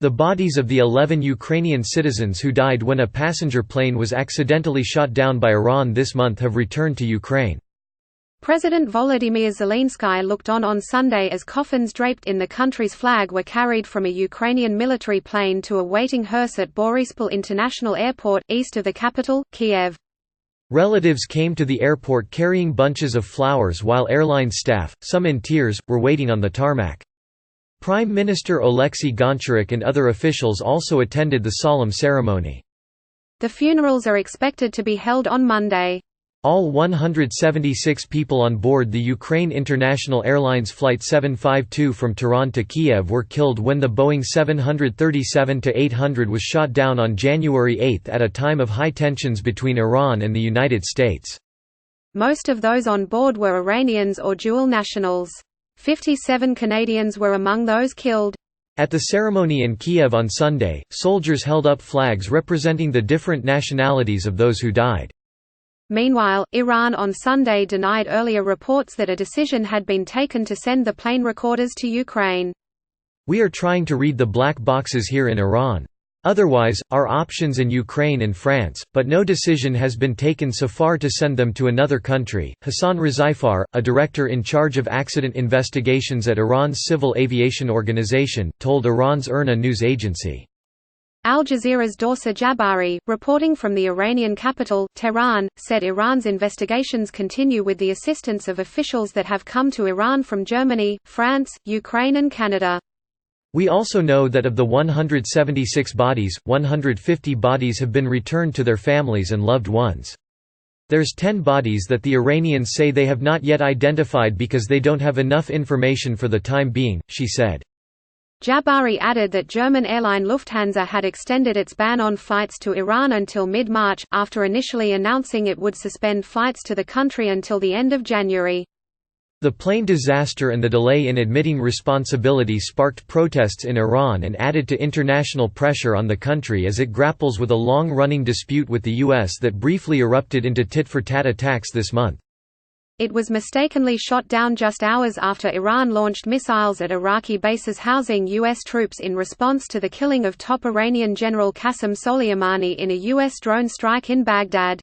The bodies of the 11 Ukrainian citizens who died when a passenger plane was accidentally shot down by Iran this month have returned to Ukraine. President Volodymyr Zelensky looked on Sunday as coffins draped in the country's flag were carried from a Ukrainian military plane to a waiting hearse at Boryspil International Airport, east of the capital, Kiev. Relatives came to the airport carrying bunches of flowers while airline staff, some in tears, were waiting on the tarmac. Prime Minister Oleksiy Goncharyk and other officials also attended the solemn ceremony. The funerals are expected to be held on Monday. All 176 people on board the Ukraine International Airlines Flight 752 from Tehran to Kiev were killed when the Boeing 737-800 was shot down on January 8 at a time of high tensions between Iran and the United States. Most of those on board were Iranians or dual nationals. 57 Canadians were among those killed. At the ceremony in Kiev on Sunday, soldiers held up flags representing the different nationalities of those who died. Meanwhile, Iran on Sunday denied earlier reports that a decision had been taken to send the plane recorders to Ukraine. "We are trying to read the black boxes here in Iran. Otherwise, our options in Ukraine and France, but no decision has been taken so far to send them to another country." Hassan Rezaifar, a director in charge of accident investigations at Iran's Civil Aviation Organization, told Iran's IRNA news agency. Al Jazeera's Dorsa Jabari, reporting from the Iranian capital, Tehran, said Iran's investigations continue with the assistance of officials that have come to Iran from Germany, France, Ukraine and Canada. "We also know that of the 176 bodies, 150 bodies have been returned to their families and loved ones. There's 10 bodies that the Iranians say they have not yet identified because they don't have enough information for the time being," she said. Jabari added that German airline Lufthansa had extended its ban on flights to Iran until mid-March, after initially announcing it would suspend flights to the country until the end of January. The plane disaster and the delay in admitting responsibility sparked protests in Iran and added to international pressure on the country as it grapples with a long-running dispute with the U.S. that briefly erupted into tit-for-tat attacks this month. It was mistakenly shot down just hours after Iran launched missiles at Iraqi bases housing U.S. troops in response to the killing of top Iranian General Qasem Soleimani in a U.S. drone strike in Baghdad.